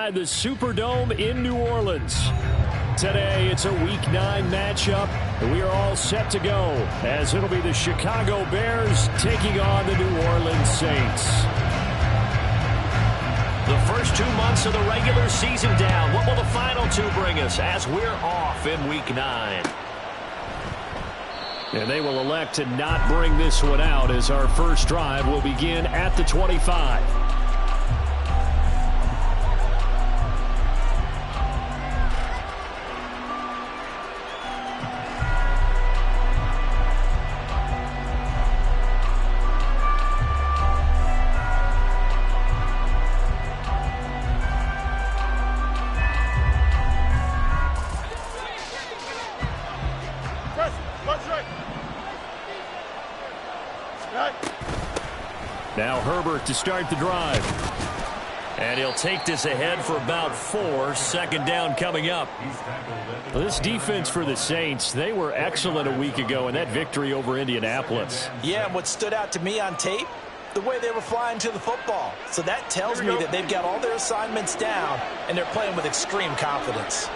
inside the Superdome in New Orleans. Today, it's a Week 9 matchup, and we are all set to go, as it'll be the Chicago Bears taking on the New Orleans Saints. The first 2 months of the regular season down. What will the final 2 bring us as we're off in Week 9? And they will elect to not bring this one out, as our first drive will begin at the 25. Now Herbert to start the drive. And he'll take this ahead for about 4. Second down coming up. Well, this defense for the Saints, they were excellent a week ago in that victory over Indianapolis. Yeah, and what stood out to me on tape, the way they were flying to the football. So that tells me that they've got all their assignments down, and they're playing with extreme confidence.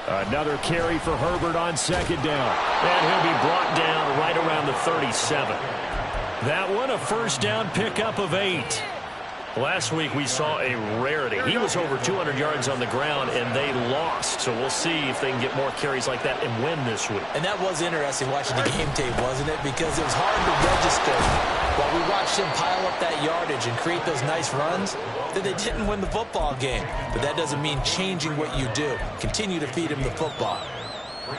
Another carry for Herbert on second down. And he'll be brought down right around the 37. That one a first down pickup of 8. Last week we saw a rarity. He was over 200 yards on the ground, and they lost. So we'll see if they can get more carries like that and win this week. And that was interesting watching the game tape, wasn't it? Because it was hard to register while we watched him pile up that yardage and create those nice runs that they didn't win the football game. But that doesn't mean changing what you do. Continue to feed him the football.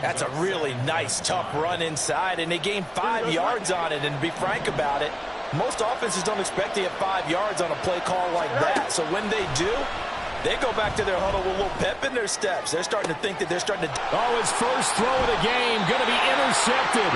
That's a really nice, tough run inside, and they gained 5 yards on it. And to be frank about it, most offenses don't expect to get 5 yards on a play call like that. So when they do, they go back to their huddle with a little pep in their steps. They're starting to think that they're starting to... Oh, his first throw of the game going to be intercepted.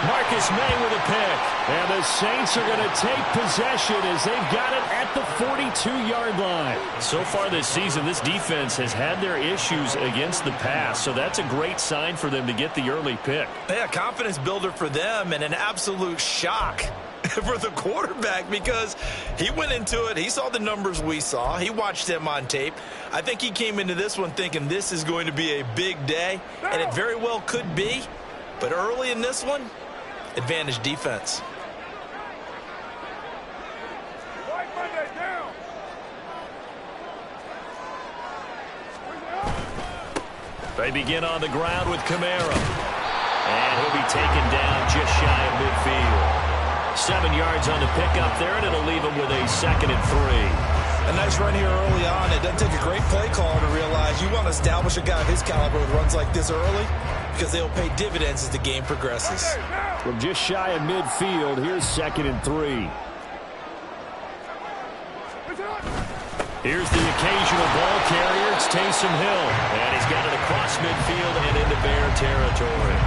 Marcus May with a pick. And the Saints are going to take possession as they've got it at the 42-yard line. So far this season, this defense has had their issues against the pass, so that's a great sign for them to get the early pick. Yeah, confidence builder for them, and an absolute shock for the quarterback, because he went into it, he saw the numbers we saw, he watched them on tape. I think he came into this one thinking this is going to be a big day, and it very well could be. But early in this one, advantage defense. They begin on the ground with Kamara. And he'll be taken down just shy of midfield. 7 yards on the pickup there, and it'll leave him with a 2nd and 3. A nice run here early on. It doesn't take a great play call to realize you want to establish a guy of his caliber with runs like this early, because they'll pay dividends as the game progresses. From just shy of midfield, here's 2nd and 3. Here's the occasional ball carrier. It's Taysom Hill. And he's got it across midfield and into Bear territory.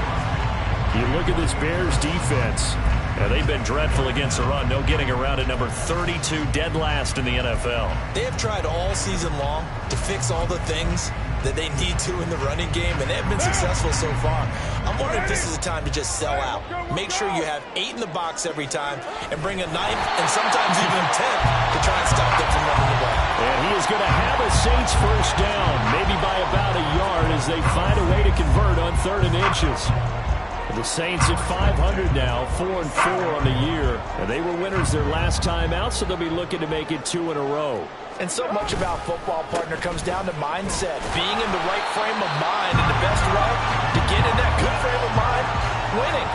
You look at this Bears defense. Yeah, they've been dreadful against the run. No getting around at number 32, dead last in the NFL. They have tried all season long to fix all the things that they need to in the running game, and they have been successful so far. I'm wondering if this is a time to just sell out. Make sure you have 8 in the box every time and bring a 9th and sometimes even a 10th to try and stop them from running the ball. And he is going to have a Saints first down, maybe by about a yard, as they find a way to convert on 3rd and inches. The Saints at 500 now, 4-4 on the year. And they were winners their last time out, so they'll be looking to make it 2 in a row. And so much about football, partner, comes down to mindset. Being in the right frame of mind, and the best way to get in that good frame of mind, winning.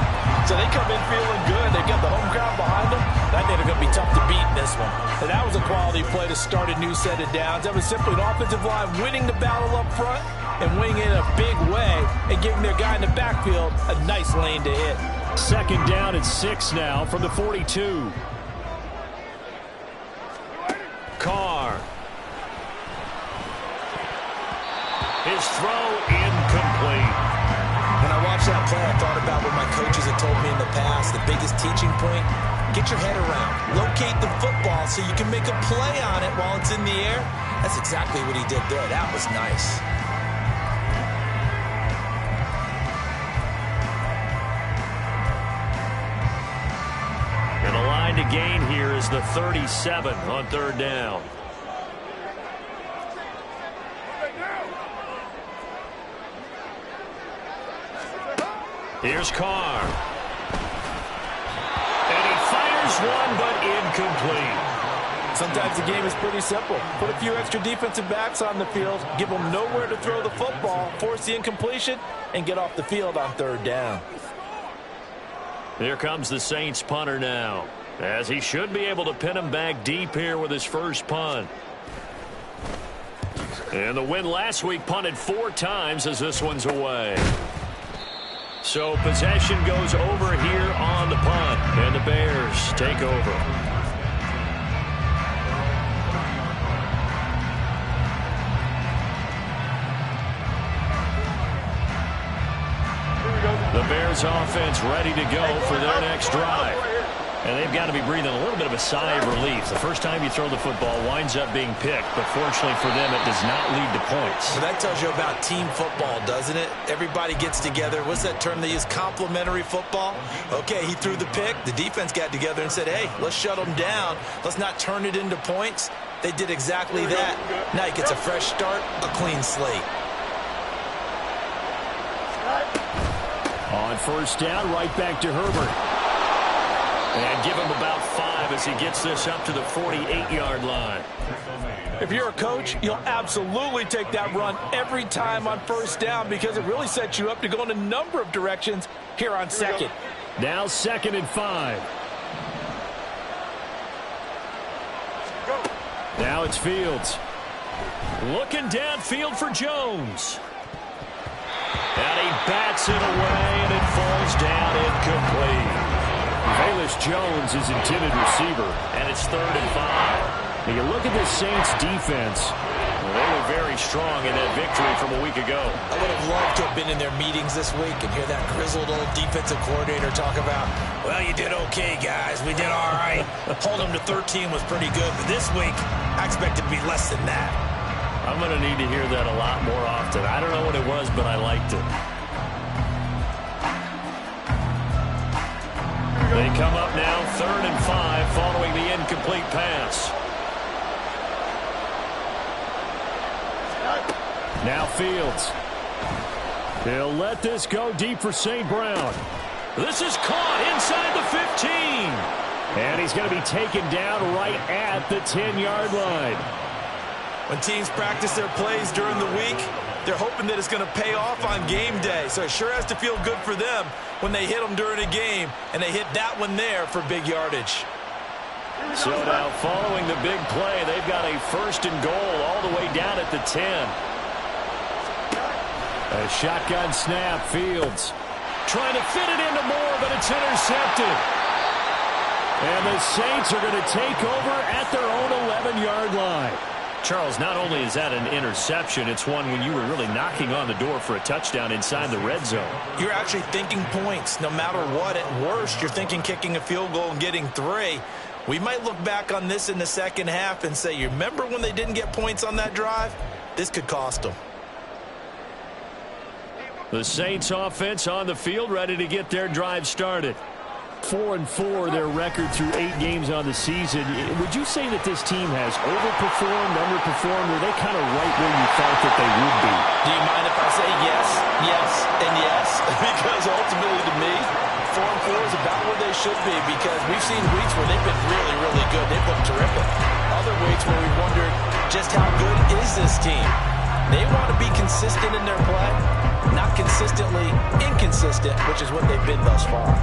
So they come in feeling good. They've got the home crowd behind them. I think they're going to be tough to beat in this one. And that was a quality play to start a new set of downs. That was simply an offensive line winning the battle up front and winning in a big way and giving their guy in the backfield a nice lane to hit. 2nd down and 6 now from the 42. Carr. His throw incomplete. When I watched that play, I thought about what my coaches had told me in the past. The biggest teaching point, get your head around. Locate the football so you can make a play on it while it's in the air. That's exactly what he did there. That was nice. And the line to gain here is the 37 on third down. Here's Carr. And he fires one, but incomplete. Sometimes the game is pretty simple. Put a few extra defensive backs on the field, give them nowhere to throw the football, force the incompletion, and get off the field on third down. Here comes the Saints punter now, as he should be able to pin him back deep here with his first punt. And the win last week punted 4 times as this one's away. So possession goes over here on the punt, and the Bears take over. The Bears offense ready to go for their next drive. And they've got to be breathing a little bit of a sigh of relief. The first time you throw the football winds up being picked, but fortunately for them, it does not lead to points. So that tells you about team football, doesn't it? Everybody gets together. What's that term they use? Complementary football? Okay, he threw the pick. The defense got together and said, hey, let's shut them down. Let's not turn it into points. They did exactly that. Now he gets a fresh start, a clean slate. On first down, right back to Herbert. And give him about 5 as he gets this up to the 48-yard line. If you're a coach, you'll absolutely take that run every time on first down because it really sets you up to go in a number of directions here on second. Now 2nd and 5. Now it's Fields. Looking downfield for Jones. And he bats it away, and it falls down incomplete. Velus Jones is intended receiver. And it's 3rd and 5. Now you look at this Saints defense. Well, they were very strong in that victory from a week ago. I would have loved to have been in their meetings this week and hear that grizzled old defensive coordinator talk about, well, you did okay, guys. We did all right. Hold them to 13 was pretty good. But this week, I expect it to be less than that. I'm going to need to hear that a lot more often. I don't know what it was, but I liked it. They come up now, 3rd and 5, following the incomplete pass. Now Fields. He'll let this go deep for St. Brown. This is caught inside the 15. And he's going to be taken down right at the 10-yard line. When teams practice their plays during the week, they're hoping that it's going to pay off on game day. So it sure has to feel good for them when they hit them during a game, and they hit that one there for big yardage. So now following the big play, they've got a 1st and goal all the way down at the 10. A shotgun snap, Fields. Trying to fit it into Moore, but it's intercepted. And the Saints are going to take over at their own 11-yard line. Charles, not only is that an interception, it's one when you were really knocking on the door for a touchdown inside the red zone. You're actually thinking points. No matter what, at worst, you're thinking kicking a field goal and getting 3. We might look back on this in the second half and say, you remember when they didn't get points on that drive? This could cost them. The Saints offense on the field ready to get their drive started. 4-4 their record through 8 games on the season. Would you say that this team has overperformed, underperformed, or are they kind of right where you thought that they would be? Do you mind if I say yes, yes, and yes? Because ultimately to me, 4-4 is about where they should be because we've seen weeks where they've been really, really good. They've looked terrific. Other weeks where we wondered just how good is this team? They want to be consistent in their play, not consistently inconsistent, which is what they've been thus far.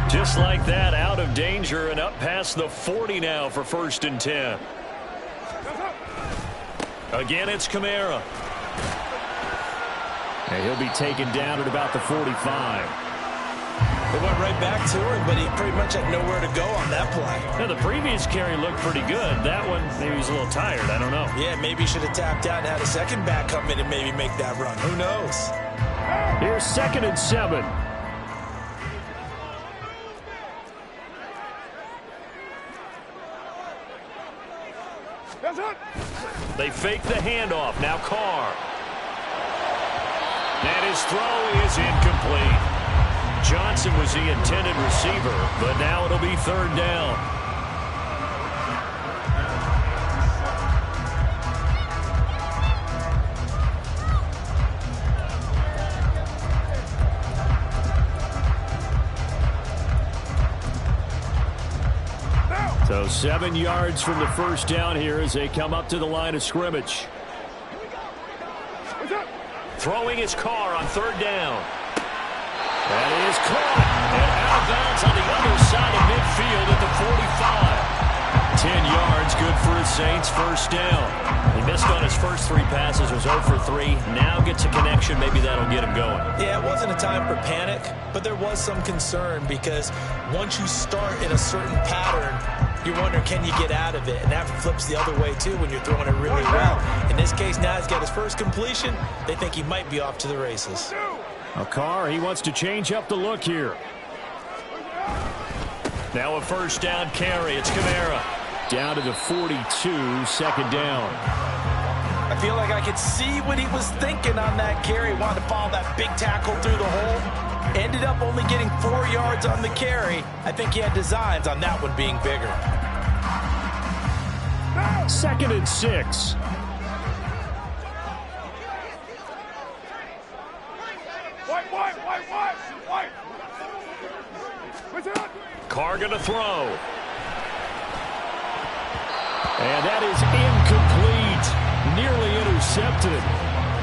Just like that, out of danger and up past the 40 now for 1st and 10. Again, it's Kamara. And he'll be taken down at about the 45. They went right back to him, but he pretty much had nowhere to go on that play. Now, the previous carry looked pretty good. That one, maybe he's a little tired. I don't know. Yeah, maybe he should have tapped out and had a second back come in and maybe make that run. Who knows? Here's 2nd and 7. They fake the handoff. Now Carr. And his throw is incomplete. Johnson was the intended receiver, but now it'll be 3rd down. 7 yards from the first down here as they come up to the line of scrimmage. Throwing his car on third down. That is caught and out of bounds on the other side of midfield at the 45. 10 yards, good for his Saints, first down. He missed on his first 3 passes, was 0 for 3. Now gets a connection, maybe that'll get him going. Yeah, it wasn't a time for panic, but there was some concern because once you start in a certain pattern, you're wondering, can you get out of it? And that flips the other way, too, when you're throwing it really well. In this case, now he's got his first completion. They think he might be off to the races. A Carr, he wants to change up the look here. Now a first down carry. It's Kamara. Down to the 42, second down. I feel like I could see what he was thinking on that carry. Wanted to follow that big tackle through the hole. Ended up only getting 4 yards on the carry. I think he had designs on that one being bigger. 2nd and 6. Carr gonna throw. And that is incomplete. Nearly intercepted.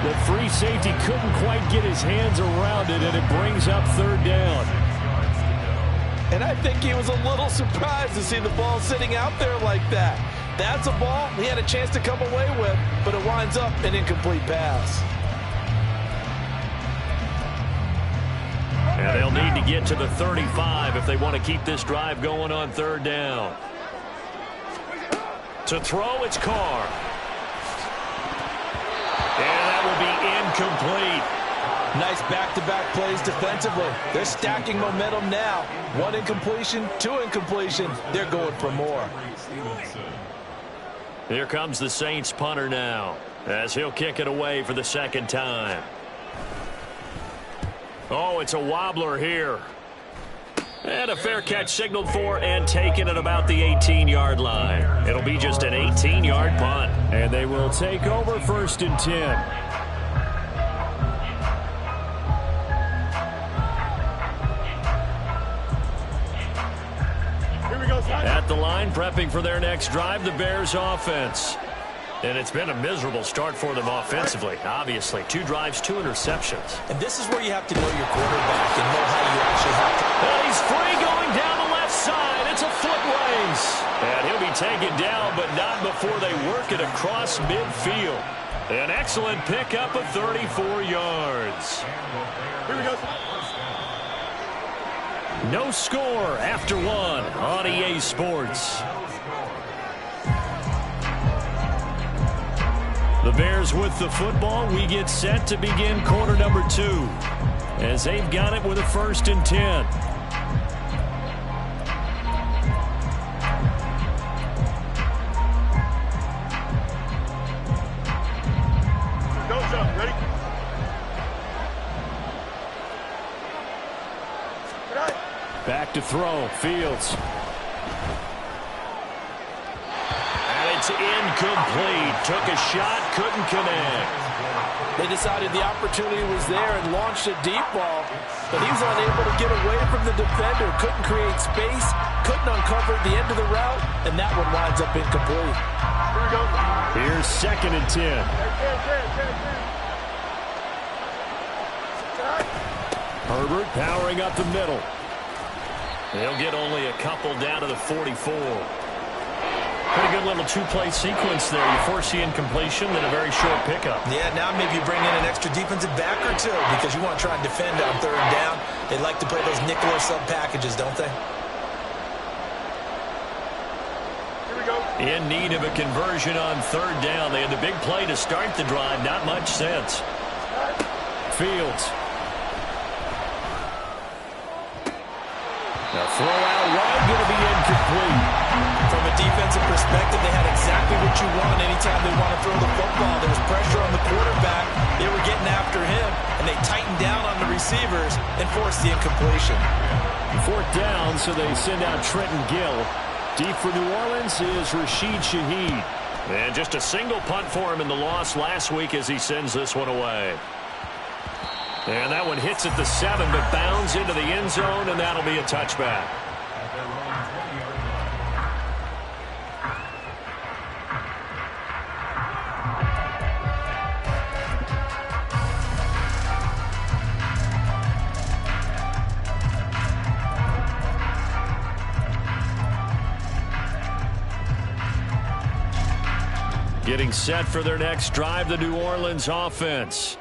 The free safety couldn't quite get his hands around it, and it brings up third down. And I think he was a little surprised to see the ball sitting out there like that. That's a ball he had a chance to come away with, but it winds up an incomplete pass. And they'll need to get to the 35 if they want to keep this drive going on third down. To throw, it's Carr. And that will be incomplete. Nice back-to-back plays defensively. They're stacking momentum now. 1 incompletion, 2 incompletion. They're going for more. Here comes the Saints punter now as he'll kick it away for the second time. Oh, it's a wobbler here. And a fair catch signaled for and taken at about the 18-yard line. It'll be just an 18-yard punt. And they will take over 1st and 10. At the line, prepping for their next drive, the Bears offense. And it's been a miserable start for them offensively, obviously. 2 drives, 2 interceptions. And this is where you have to know your quarterback and know how you actually have to. And he's free going down the left side. It's a foot race. And he'll be taken down, but not before they work it across midfield. An excellent pickup of 34 yards. Here we go. No score after 1 on EA Sports. The Bears with the football. We get set to begin quarter number 2 as they've got it with a 1st and 10. Go, Sean. Ready? Back to throw. Fields. It's incomplete. Took a shot, couldn't connect. They decided the opportunity was there and launched a deep ball, but he was unable to get away from the defender. Couldn't create space, couldn't uncover the end of the route, and that one winds up incomplete. Here we go. Here's 2nd and 10. Herbert powering up the middle. They'll get only a couple down to the 44. Pretty good little 2-play sequence there. You force the incompletion, then a very short pickup. Yeah, now maybe you bring in an extra defensive back or 2 because you want to try and defend on 3rd down. They like to play those nickel or sub packages, don't they? Here we go. In need of a conversion on 3rd down. They had the big play to start the drive. Not much sense. Fields. The throw out wide going to be incomplete. From a defensive perspective, they had exactly what you want anytime they want to throw the football. There was pressure on the quarterback. They were getting after him, and they tightened down on the receivers and forced the incompletion. 4th down, so they send out Trenton Gill. Deep for New Orleans is Rashid Shaheed. And just a single punt for him in the loss last week as he sends this one away. And that one hits at the 7, but bounds into the end zone, and that'll be a touchback. Getting set for their next drive, the New Orleans offense.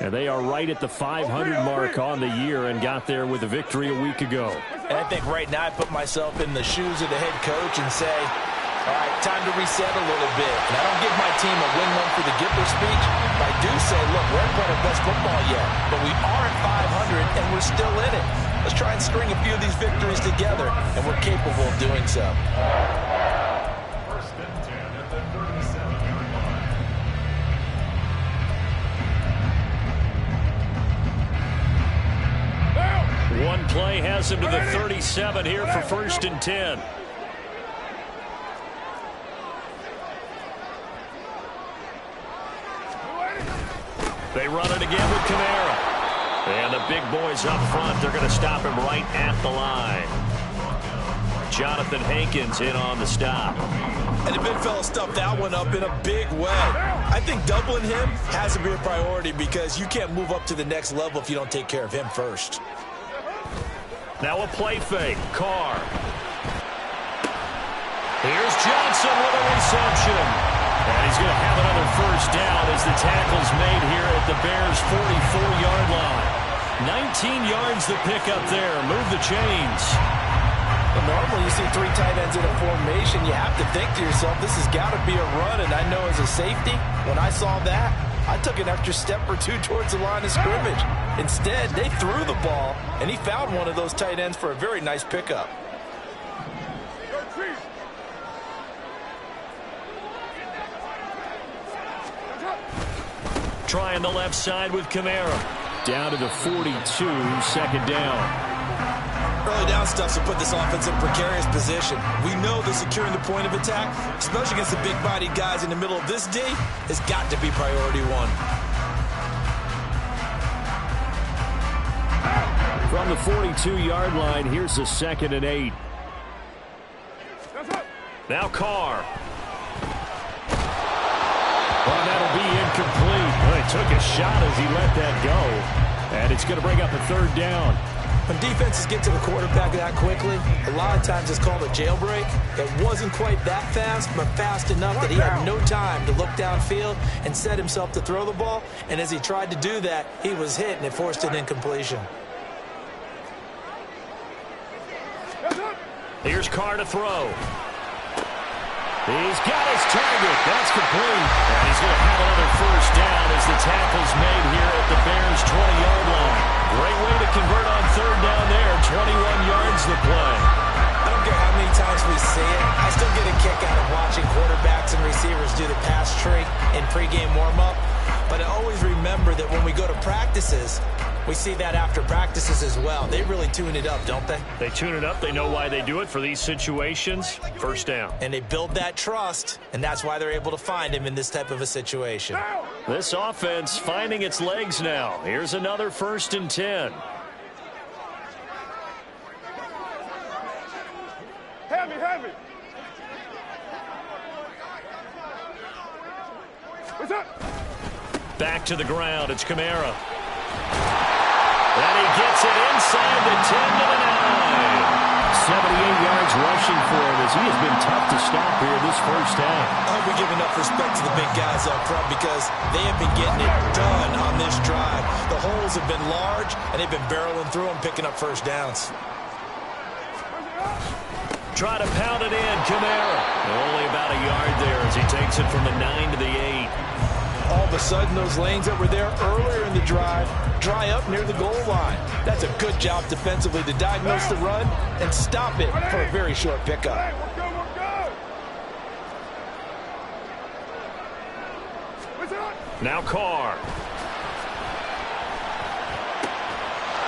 And they are right at the 500 mark on the year and got there with a victory a week ago. And I think right now I put myself in the shoes of the head coach and say, all right, time to reset a little bit. And I don't give my team a win one for the Gipper speech, but I do say, look, we haven't played our best football yet, but we are at 500 and we're still in it. Let's try and string a few of these victories together, and we're capable of doing so. First and 10 at the 37-yard line. One play has him to the 37 here for first and 10. They run it again with Kamara. And the big boys up front, they're going to stop him right at the line. Jonathan Hankins in on the stop. And the big fella stuffed that one up in a big way. I think doubling him has to be a priority because you can't move up to the next level if you don't take care of him first. Now a play fake. Carr. Here's Johnson with a reception. And he's going to have another first down as the tackle's made here at the Bears' 44-yard line. 19 yards the pick up there. Move the chains. Well, normally you see three tight ends in a formation. You have to think to yourself, this has got to be a run. And I know as a safety, when I saw that, I took an extra step or two towards the line of scrimmage. Instead, they threw the ball, and he found one of those tight ends for a very nice pickup. Trying the left side with Kamara. Down to the 42, second down. Early down stuff to put this offense in a precarious position. We know that securing the point of attack, especially against the big-bodied guys in the middle of this D, has got to be priority one. From the 42-yard line, here's the 2nd and 8. Now Carr. Well, that'll be incomplete. Well, he took a shot as he let that go. And it's going to bring up a third down. When defenses get to the quarterback that quickly, a lot of times it's called a jailbreak. It wasn't quite that fast, but fast enough that he had no time to look downfield and set himself to throw the ball. And as he tried to do that, he was hit, and it forced an incompletion. Here's Carr to throw. He's got his target. That's complete. And he's going to have another first down as the tackle's made here at the Bears' 20-yard line. Great way to convert on third down there. 21 yards the play. I don't care how many times we see it. I still get a kick out of watching quarterbacks and receivers do the pass tree in pregame warm-up. But I always remember that when we go to practices, we see that after practices as well. They really tune it up, don't they? They tune it up. They know why they do it for these situations. First down. And they build that trust, and that's why they're able to find him in this type of a situation. This offense finding its legs now. Here's another 1st and 10. Heavy. What's up? Back to the ground. It's Kamara. And he gets it inside the 10 to the 9. 78 yards rushing for him as he has been tough to stop here this first half. I hope we give enough respect to the big guys up front because they have been getting it done on this drive. The holes have been large, and they've been barreling through them, picking up first downs. Try to pound it in, Kamara. Only about a yard there as he takes it from the 9 to the 8. All of a sudden, those lanes that were there earlier in the drive dry up near the goal line. That's a good job defensively to diagnose the run and stop it for a very short pickup. Now Carr.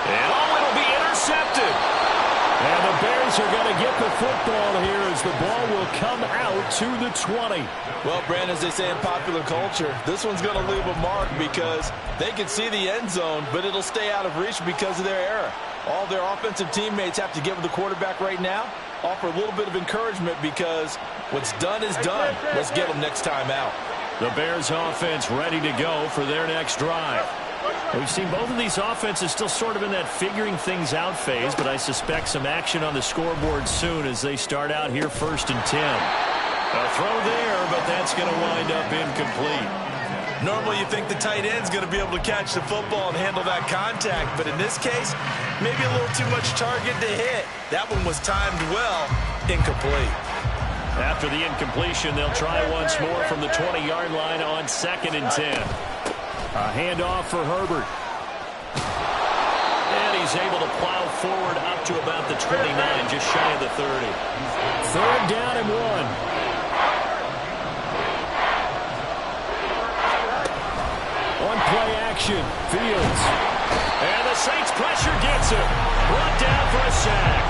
And it'll be intercepted. And the Bears are going to get the football here as the ball will come out to the 20. Well, Brandon, as they say in popular culture, this one's going to leave a mark because they can see the end zone, but it'll stay out of reach because of their error. All their offensive teammates have to give the quarterback right now, offer a little bit of encouragement because what's done is done. Let's get them next time out. The Bears offense ready to go for their next drive. We've seen both of these offenses still sort of in that figuring things out phase, but I suspect some action on the scoreboard soon as they start out here 1st and 10. A throw there, but that's going to wind up incomplete. Normally you think the tight end's going to be able to catch the football and handle that contact, but in this case, maybe a little too much target to hit. That one was timed well, incomplete. After the incompletion, they'll try once more from the 20-yard line on 2nd and 10. A handoff for Herbert. And he's able to plow forward up to about the 29, just shy of the 30. 3rd down and 1. On play action, Fields. And the Saints pressure gets him. Brought down for a sack.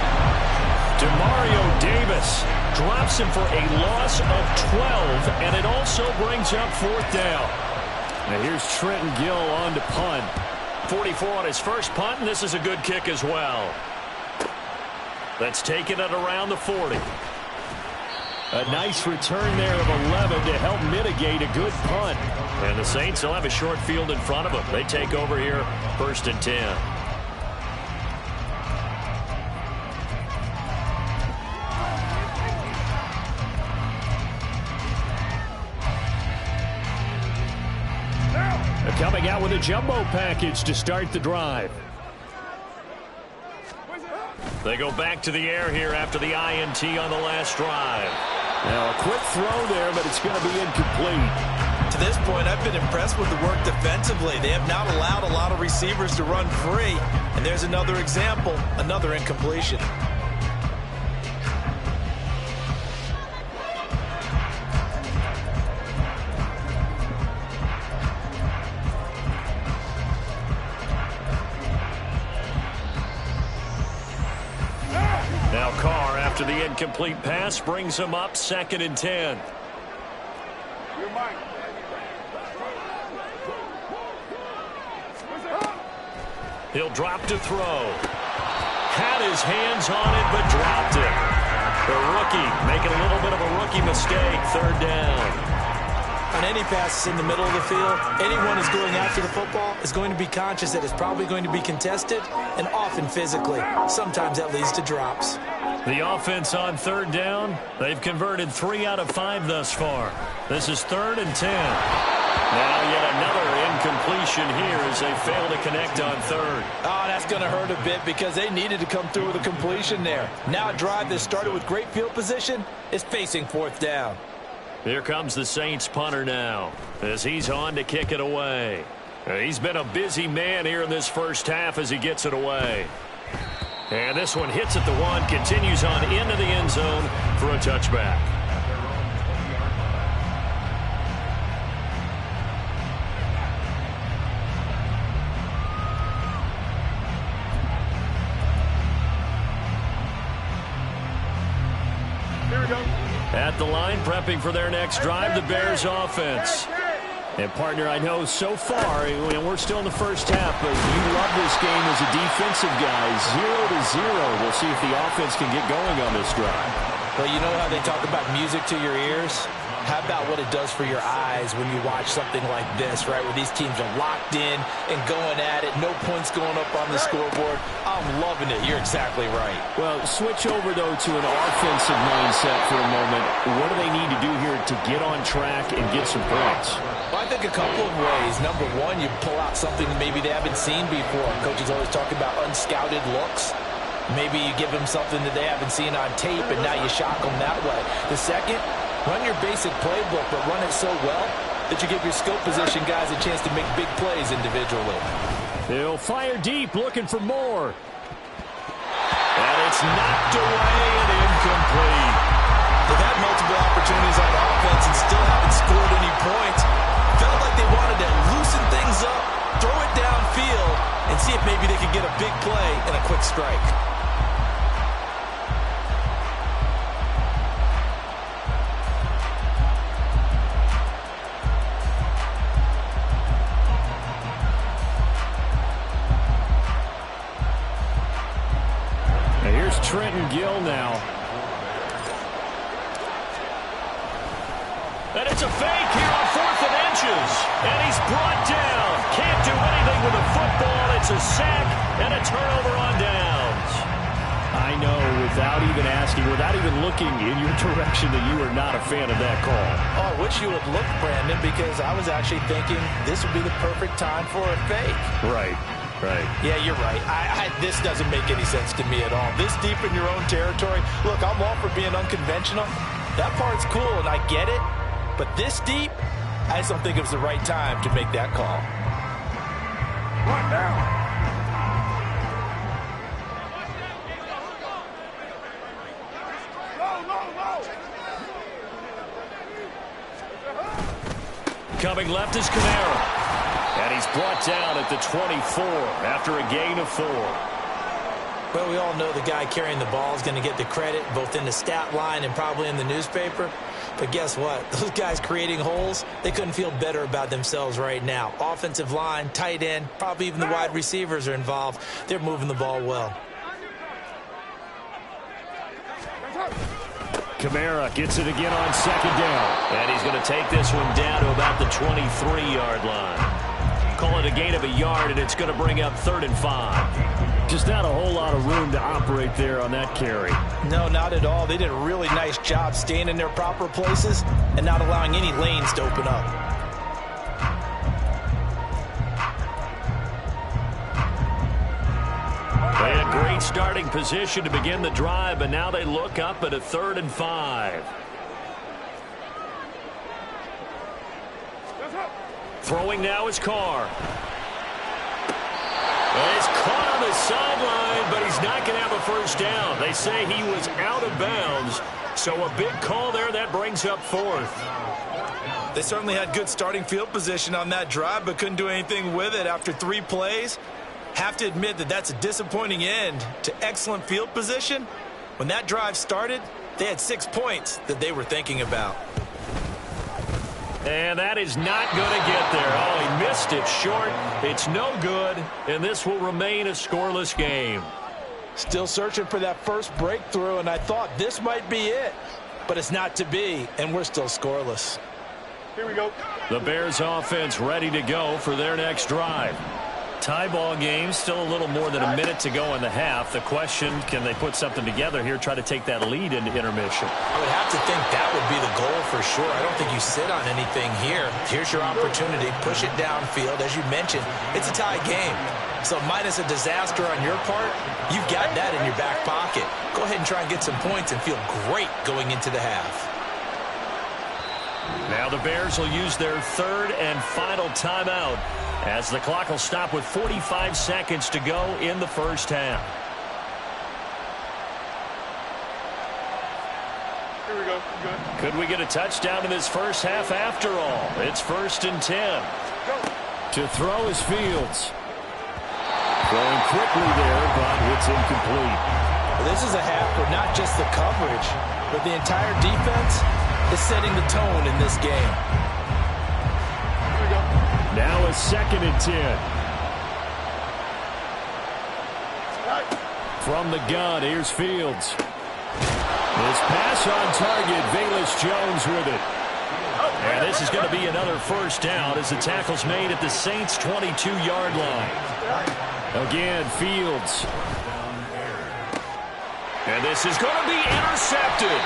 Demario Davis drops him for a loss of 12, and it also brings up 4th down. Now here's Trenton Gill on to punt. 44 on his first punt, and this is a good kick as well. That's taken it around the 40. A nice return there of 11 to help mitigate a good punt. And the Saints will have a short field in front of them. They take over here, 1st and 10. They're coming out with a jumbo package to start the drive. They go back to the air here after the INT on the last drive. Now a quick throw there, but it's going to be incomplete. To this point, I've been impressed with the work defensively. They have not allowed a lot of receivers to run free. And there's another example, another incompletion. Now Carr, after the incomplete pass, brings him up 2nd and 10. He'll drop to throw. Had his hands on it, but dropped it. The rookie making a little bit of a rookie mistake. 3rd down. On any passes in the middle of the field, anyone who's going after the football is going to be conscious that it's probably going to be contested, and often physically. Sometimes that leads to drops. The offense on 3rd down, they've converted 3 out of 5 thus far. This is 3rd and 10. Now yet another incompletion here as they fail to connect on 3rd. Oh, that's going to hurt a bit because they needed to come through with a completion there. Now a drive that started with great field position is facing 4th down. Here comes the Saints punter now as he's on to kick it away. He's been a busy man here in this first half as he gets it away. And this one hits at the 1, continues on into the end zone for a touchback. Here we go. At the line, prepping for their next drive, the Bears offense. And, partner, I know so far, we're still in the first half, but you love this game as a defensive guy. 0-0. We'll see if the offense can get going on this drive. Well, you know how they talk about music to your ears? How about what it does for your eyes when you watch something like this, right, where these teams are locked in and going at it, no points going up on the scoreboard? I'm loving it. You're exactly right. Well, switch over, though, to an offensive mindset for a moment. What do they need to do here to get on track and get some points? Well, I think a couple of ways. Number one, you pull out something that maybe they haven't seen before. Coaches always talk about unscouted looks. Maybe you give them something that they haven't seen on tape, and now you shock them that way. The second, run your basic playbook, but run it so well that you give your skill position guys a chance to make big plays individually. He'll fire deep, looking for more. And it's knocked away and incomplete. They've had multiple opportunities on offense and still haven't scored any points. Felt like they wanted to loosen things up, throw it downfield, and see if maybe they could get a big play and a quick strike. Here's Trenton Gill now. And it's a fake here on 4th and inches. And he's brought down. Can't do anything with the football. It's a sack and a turnover on downs. I know, without even asking, without even looking in your direction, that you are not a fan of that call. Oh, I wish you would look, Brandon, because I was actually thinking this would be the perfect time for a fake. Right. Yeah, you're right. This doesn't make any sense to me at all. This deep in your own territory, look, I'm all for being unconventional. That part's cool, and I get it. But this deep, I just don't think it was the right time to make that call. One down. Coming left is Kamara. And he's brought down at the 24 after a gain of 4. Well, we all know the guy carrying the ball is going to get the credit, both in the stat line and probably in the newspaper. But guess what? Those guys creating holes, they couldn't feel better about themselves right now. Offensive line, tight end, probably even the wide receivers are involved. They're moving the ball well. Kamara gets it again on second down. And he's going to take this one down to about the 23-yard line. Call it a gain of a yard, and it's going to bring up 3rd and 5. Just not a whole lot of room to operate there on that carry. No, not at all. They did a really nice job staying in their proper places and not allowing any lanes to open up. They had great starting position to begin the drive, and now they look up at a 3rd and 5. Throwing now is Carr. It's caught on the sideline, but he's not going to have a first down. They say he was out of bounds, so a big call there. That brings up 4th. They certainly had good starting field position on that drive, but couldn't do anything with it after 3 plays. Have to admit that that's a disappointing end to excellent field position. When that drive started, they had 6 points that they were thinking about. And that is not going to get there. Oh, he missed it short. It's no good, and this will remain a scoreless game. Still searching for that first breakthrough, and I thought this might be it. But it's not to be, and we're still scoreless. Here we go. The Bears offense ready to go for their next drive. Tie ball game, still a little more than a minute to go in the half. The question, can they put something together here, try to take that lead into intermission? I would have to think that would be the goal for sure. I don't think you sit on anything here. Here's your opportunity. Push it downfield. As you mentioned, it's a tie game. So minus a disaster on your part, you've got that in your back pocket. Go ahead and try and get some points and feel great going into the half. Now the Bears will use their 3rd and final timeout as the clock will stop with 45 seconds to go in the first half. Here we go. Good. Could we get a touchdown in this first half after all? It's 1st and 10. Go. To throw is Fields. Throwing quickly there, but it's incomplete. This is a half where not just the coverage, but the entire defense is setting the tone in this game. Here we go. Now a 2nd and 10. Right. From the gun, here's Fields. His pass on target, Velus Jones with it. And this is going to be another first down as the tackle's made at the Saints' 22-yard line. Again, Fields. And this is going to be intercepted.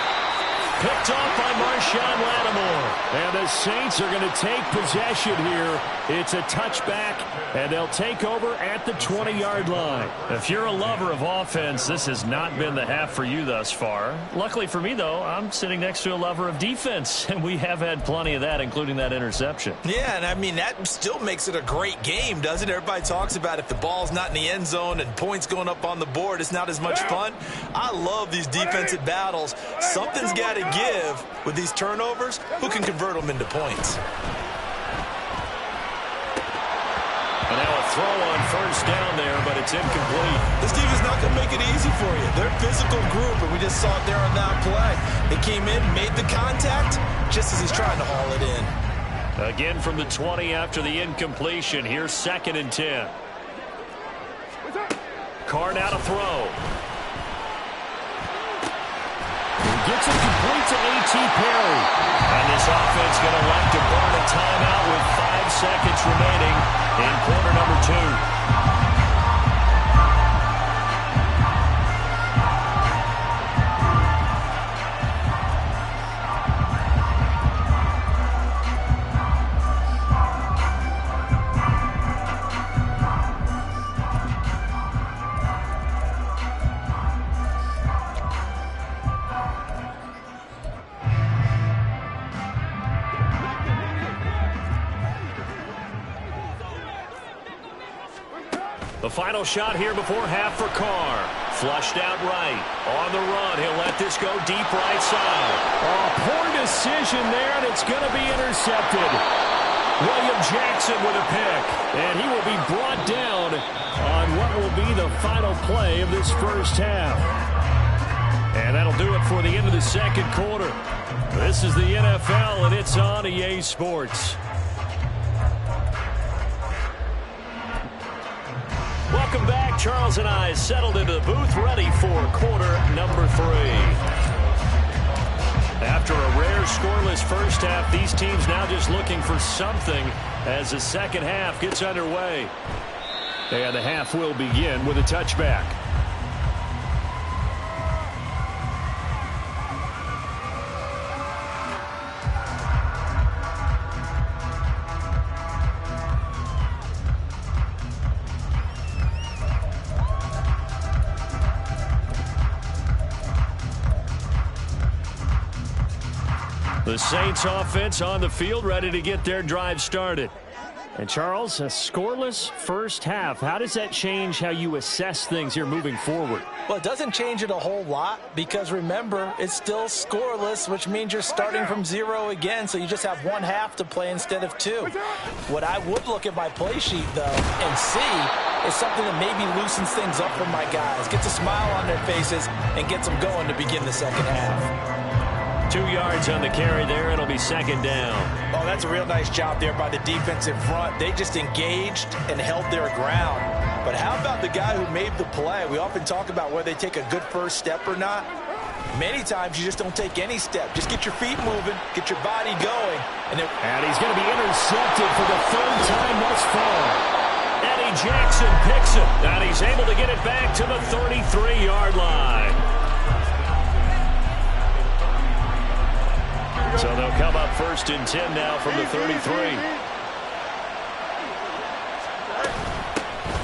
Picked off by Marshawn Lattimore. And the Saints are going to take possession here. It's a touchback, and they'll take over at the 20-yard line. If you're a lover of offense, this has not been the half for you thus far. Luckily for me, though, I'm sitting next to a lover of defense, and we have had plenty of that, including that interception. Yeah, and I mean, that still makes it a great game, doesn't it? Everybody talks about if the ball's not in the end zone and points going up on the board, it's not as much fun. I love these defensive battles. Something's got to give with these turnovers. Who can convert them into points? And now a throw on first down there, but it's incomplete. This team is not going to make it easy for you. They're a physical group, and we just saw it there on that play. They came in, made the contact, just as he's trying to haul it in. Again from the 20 after the incompletion. Here's 2nd and 10. Carr now to throw. Gets it complete to A.T. Perry. And this offense going to elect to burn a timeout with 5 seconds remaining in quarter number 2. The final shot here before half for Carr. Flushed out right. On the run, he'll let this go deep right side. Oh, poor decision there, and it's going to be intercepted. William Jackson with a pick, and he will be brought down on what will be the final play of this first half. And that'll do it for the end of the second quarter. This is the NFL, and it's on EA Sports. Welcome back. Charles and I settled into the booth, ready for quarter number 3. After a rare scoreless first half, these teams now just looking for something as the second half gets underway. And the half will begin with a touchback. The Saints offense on the field, ready to get their drive started. And Charles, a scoreless first half. How does that change how you assess things here moving forward? Well, it doesn't change it a whole lot because, remember, it's still scoreless, which means you're starting from 0 again, so you just have one half to play instead of 2. What I would look at my play sheet, though, and see is something that maybe loosens things up for my guys, gets a smile on their faces, and gets them going to begin the second half. 2 yards on the carry there. It'll be second down. Oh, that's a real nice job there by the defensive front. They just engaged and held their ground. But how about the guy who made the play? We often talk about whether they take a good first step or not. Many times you just don't take any step. Just get your feet moving, get your body going. And he's going to be intercepted for the third time thus far. Eddie Jackson picks it. And he's able to get it back to the 33-yard line. So they'll come up first and 10 now from the 33.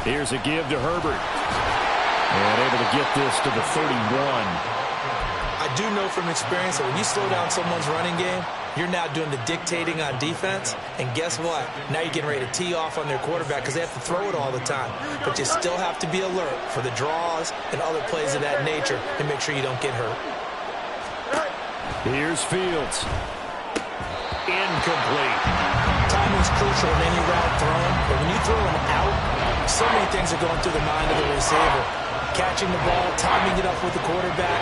Here's a give to Herbert. And able to get this to the 31. I do know from experience that when you slow down someone's running game, you're now doing the dictating on defense. And guess what? Now you're getting ready to tee off on their quarterback because they have to throw it all the time. But you still have to be alert for the draws and other plays of that nature and make sure you don't get hurt. Here's Fields. Incomplete. Timing's crucial in any route thrown, but when you throw an out, so many things are going through the mind of the receiver. Catching the ball, timing it up with the quarterback.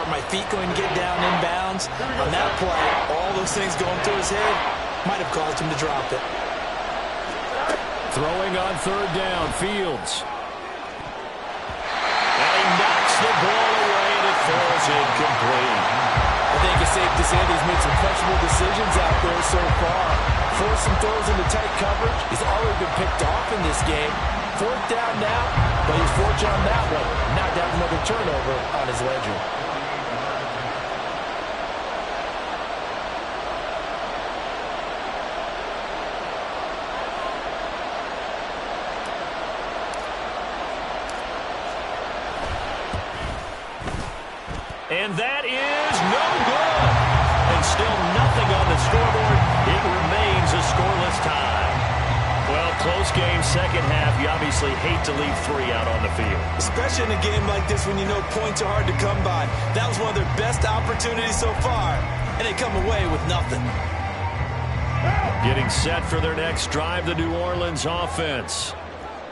Are my feet going to get down in bounds? On that play, all those things going through his head might have caused him to drop it. Throwing on third down, Fields. And he knocks the ball away, and it falls incomplete. I think it's safe to say that he's made some questionable decisions out there so far. Forced some throws into tight coverage. He's already been picked off in this game. Fourth down now, but he's fortunate on that one. Not to have another turnover on his ledger. And that is no good. And still nothing on the scoreboard. It remains a scoreless tie. Well, close game, second half. You obviously hate to leave 3 out on the field. Especially in a game like this when you know points are hard to come by. That was one of their best opportunities so far. And they come away with nothing. Getting set for their next drive, the New Orleans offense.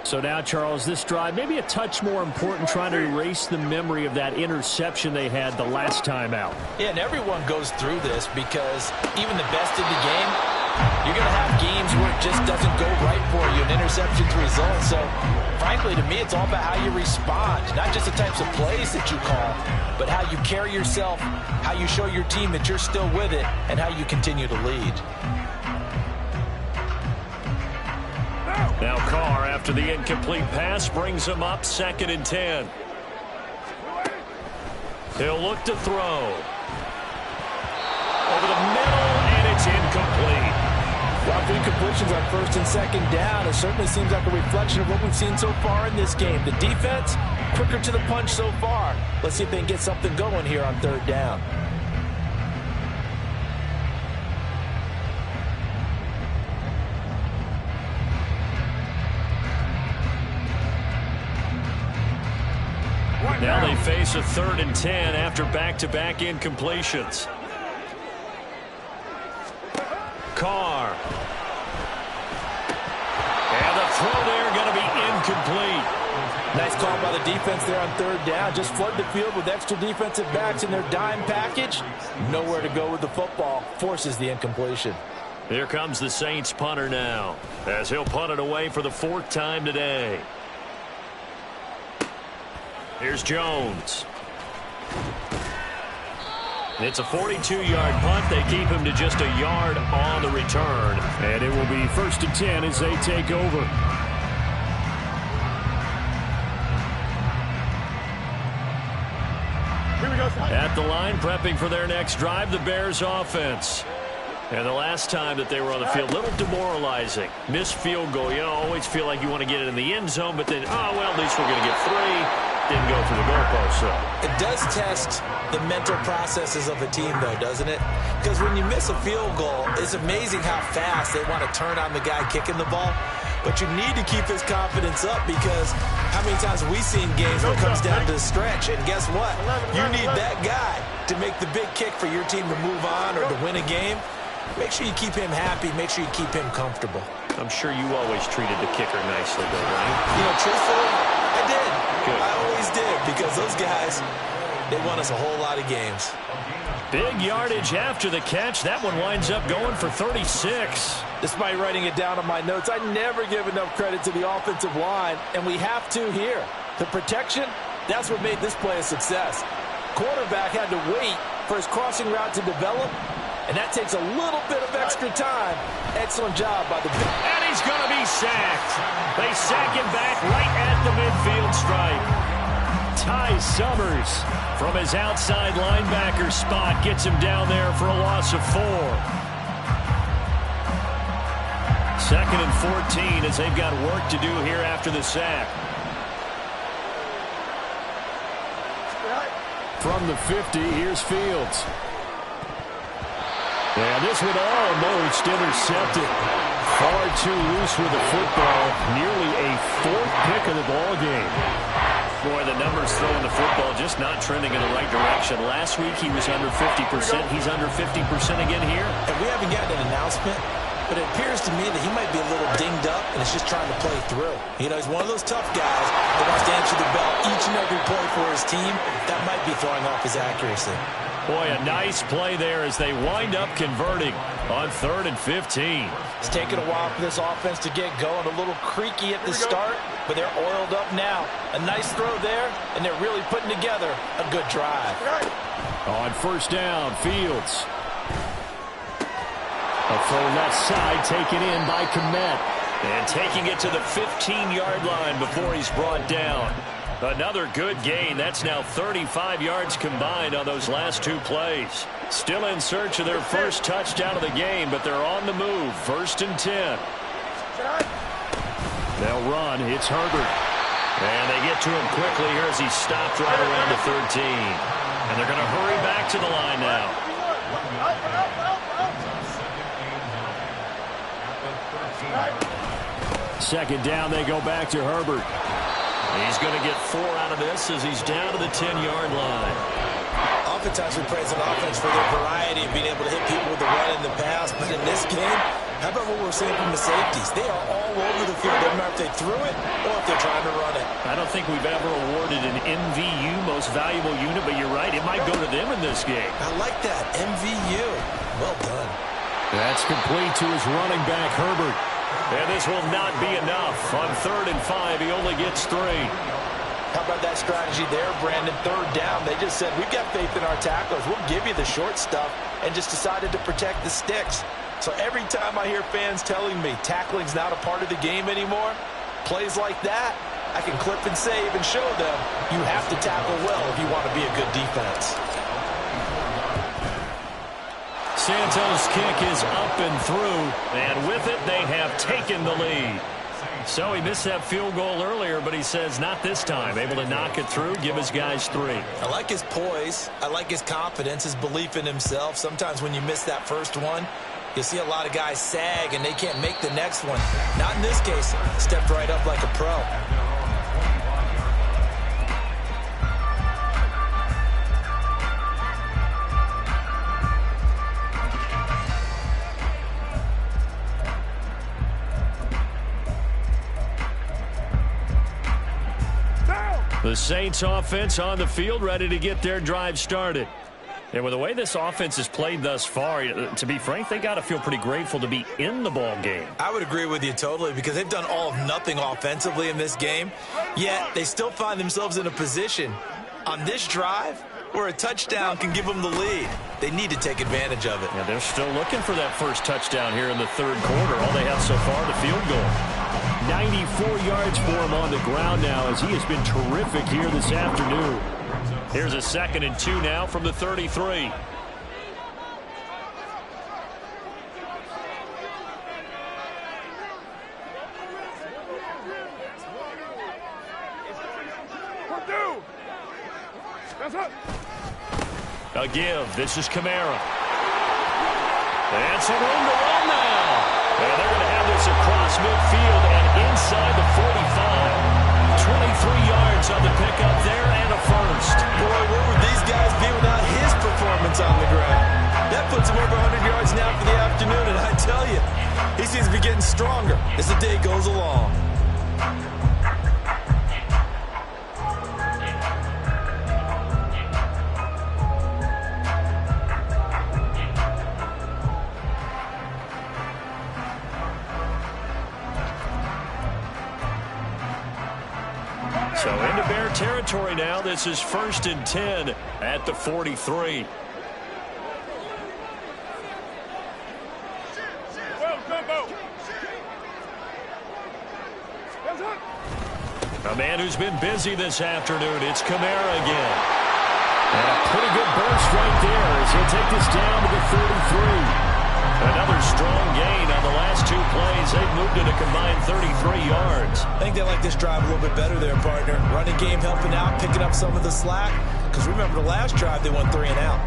So now, Charles, this drive maybe a touch more important, trying to erase the memory of that interception they had the last time out. Yeah, and everyone goes through this because even the best in the game, you're going to have games where it just doesn't go right for you, an interception's result. So, frankly, to me, it's all about how you respond, not just the types of plays that you call, but how you carry yourself, how you show your team that you're still with it, and how you continue to lead. Now Carr, after the incomplete pass, brings him up second and 10. He'll look to throw. Over the middle, and it's incomplete. Well, incompletions on first and second down. It certainly seems like a reflection of what we've seen so far in this game. The defense, quicker to the punch so far. Let's see if they can get something going here on third down. Now they face a 3rd and 10 after back-to-back incompletions. Carr. And the throw there going to be incomplete. Nice call by the defense there on 3rd down. Just flood the field with extra defensive backs in their dime package. Nowhere to go with the football. Forces the incompletion. Here comes the Saints punter now, as he'll punt it away for the 4th time today. Here's Jones. It's a 42-yard punt. They keep him to just a yard on the return. And it will be 1st and 10 as they take over. At the line, prepping for their next drive, the Bears offense. And the last time that they were on the field, a little demoralizing. Missed field goal. You know, always feel like you want to get it in the end zone, but then, oh, well, at least we're going to get 3. Didn't go through the goalpost, so. It does test the mental processes of a team, though, doesn't it? Because when you miss a field goal, it's amazing how fast they want to turn on the guy kicking the ball. But you need to keep his confidence up, because how many times have we seen games where it comes down to the stretch, and guess what? You need that guy to make the big kick for your team to move on or to win a game. Make sure you keep him happy. Make sure you keep him comfortable. I'm sure you always treated the kicker nicely, though, right? You know, truthfully, I did. Good. I always did, because those guys, they won us a whole lot of games. Big yardage after the catch. That one winds up going for 36. Despite writing it down on my notes, I never give enough credit to the offensive line, and we have to here. The protection, that's what made this play a success. Quarterback had to wait for his crossing route to develop, and that takes a little bit of extra time. Excellent job by the... And he's going to be sacked. They sack him back right at the midfield stripe. Ty Summers from his outside linebacker spot gets him down there for a loss of 4. 2nd and 14 as they've got work to do here after the sack. From the 50, here's Fields. And this one almost intercepted. Far too loose with the football. Nearly a 4th pick of the ball game. Boy, the numbers throwing the football just not trending in the right direction. Last week he was under 50%. He's under 50% again here. And we haven't gotten an announcement, but it appears to me that he might be a little dinged up and is just trying to play through. You know, he's one of those tough guys that wants to answer the bell each and every play for his team. That might be throwing off his accuracy. Boy, a nice play there as they wind up converting on 3rd and 15. It's taken a while for this offense to get going. A little creaky at the start, but they're oiled up now. A nice throw there, and they're really putting together a good drive. On 1st down, Fields. A full left side taken in by Kmet. And taking it to the 15-yard line before he's brought down. Another good gain. That's now 35 yards combined on those last 2 plays. Still in search of their first touchdown of the game, but they're on the move. 1st and 10. They'll run. It's Herbert. And they get to him quickly here as he's stopped right around the 13. And they're going to hurry back to the line now. Second down, they go back to Herbert. He's going to get 4 out of this as he's down to the 10-yard line. Oftentimes we praise an offense for their variety of being able to hit people with the run in the pass, but in this game, how about what we're seeing from the safeties? They are all over the field. Doesn't matter if they threw it or if they're trying to run it. I don't think we've ever awarded an MVU, most valuable unit, but you're right, it might go to them in this game. I like that, MVU. Well done. That's complete to his running back, Herbert. And this will not be enough. On 3rd and 5, he only gets 3. How about that strategy there, Brandon? 3rd down, they just said, we've got faith in our tacklers. We'll give you the short stuff, and just decided to protect the sticks. So every time I hear fans telling me tackling's not a part of the game anymore, plays like that, I can clip and save and show them you have to tackle well if you want to be a good defense. Santos' kick is up and through, and with it, they have taken the lead. So he missed that field goal earlier, but he says not this time. Able to knock it through, give his guys 3. I like his poise. I like his confidence, his belief in himself. Sometimes when you miss that first one, you'll see a lot of guys sag and they can't make the next one. Not in this case. Stepped right up like a pro. The Saints offense on the field, ready to get their drive started. And with the way this offense has played thus far, to be frank, they got to feel pretty grateful to be in the ball game. I would agree with you totally, because they've done all of nothing offensively in this game, yet they still find themselves in a position on this drive where a touchdown can give them the lead. They need to take advantage of it. Yeah, they're still looking for that first touchdown here in the third quarter. All they have so far, the field goal. 94 yards for him on the ground now, as he has been terrific here this afternoon. Here's a 2nd and 2 now from the 33. A give. This is Kamara. And some room to run now. And they're going to have this across midfield and inside the 45. 23 yards on the pickup there and a first. Boy, where would these guys be without his performance on the ground? That puts him over 100 yards now for the afternoon, and I tell you, he seems to be getting stronger as the day goes along. So into Bear territory now. This is 1st and 10 at the 43. A man who's been busy this afternoon. It's Kamara again. And a pretty good burst right there as he'll take this down to the 33. Another strong gain on the last 2 plays. They've moved it a combined 33 yards. I think they like this drive a little bit better there, partner. Running game helping out, picking up some of the slack. Because remember, the last drive, they went 3 and out.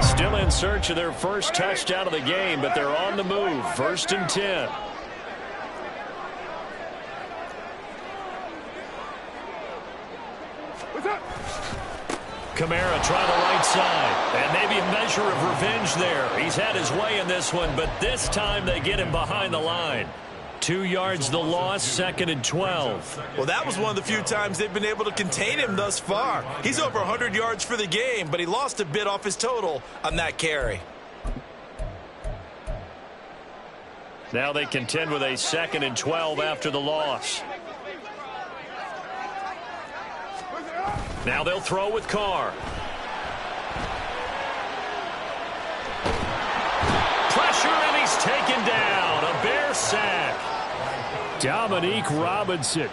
Still in search of their first touchdown of the game, but they're on the move. 1st and 10. Kamara trying the right side. And maybe a measure of revenge there. He's had his way in this one, but this time they get him behind the line. 2 yards the loss, 2nd and 12. Well, that was one of the few times they've been able to contain him thus far. He's over 100 yards for the game, but he lost a bit off his total on that carry. Now they contend with a 2nd and 12 after the loss. Now they'll throw with Carr. Pressure, and he's taken down. A Bear sack. Dominique Robinson.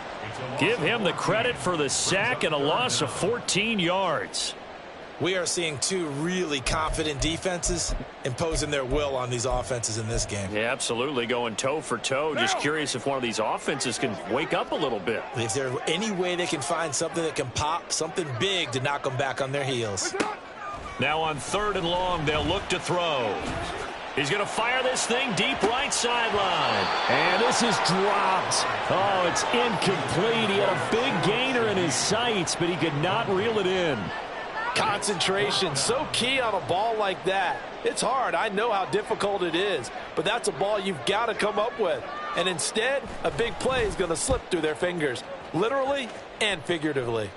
Give him the credit for the sack and a loss of 14 yards. We are seeing 2 really confident defenses imposing their will on these offenses in this game. Yeah, absolutely, going toe for toe. Just curious if one of these offenses can wake up a little bit. If there's any way they can find something that can pop, something big to knock them back on their heels. Now on 3rd and long, they'll look to throw. He's going to fire this thing deep right sideline. And this is dropped. Oh, it's incomplete. He had a big gainer in his sights, but he could not reel it in. Concentration, so key on a ball like that. It's hard. I know how difficult it is, but that's a ball you've got to come up with. And instead, a big play is going to slip through their fingers, literally and figuratively.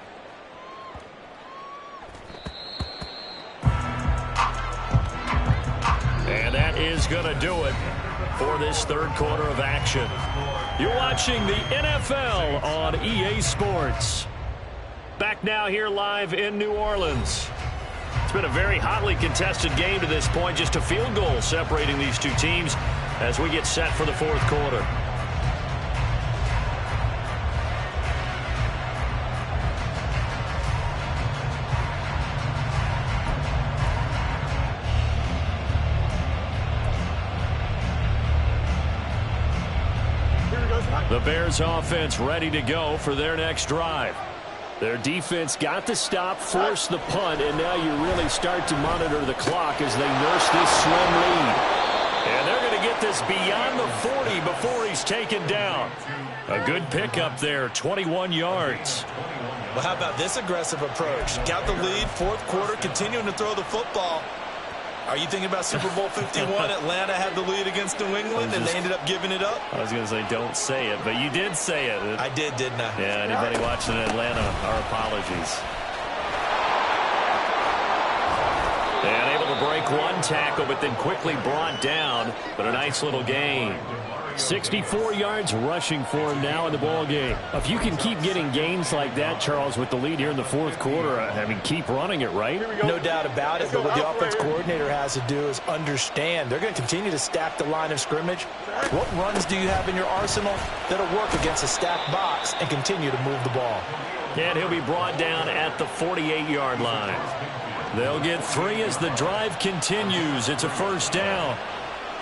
And that is going to do it for this 3rd quarter of action. You're watching the NFL on EA Sports. Back now here live in New Orleans. It's been a very hotly contested game to this point. Just a field goal separating these 2 teams as we get set for the 4th quarter. The Bears offense ready to go for their next drive. Their defense got the stop, forced the punt, and now you really start to monitor the clock as they nurse this slim lead. And they're going to get this beyond the 40 before he's taken down. A good pickup there, 21 yards. Well, how about this aggressive approach? Got the lead, 4th quarter, continuing to throw the football. Are you thinking about Super Bowl 51? Atlanta had the lead against New England, and they ended up giving it up? I was going to say don't say it, but you did say it. I did, didn't I? Yeah, anybody watching Atlanta, our apologies. And able to break one tackle, but then quickly brought down. But a nice little gain. 64 yards rushing for him now in the ball game. If you can keep getting gains like that, Charles, with the lead here in the fourth quarter, I mean, keep running it, right? No doubt about it. But what the offense coordinator has to do is understand they're going to continue to stack the line of scrimmage. What runs do you have in your arsenal that'll work against a stacked box and continue to move the ball? And he'll be brought down at the 48-yard line. They'll get 3 as the drive continues. It's a first down.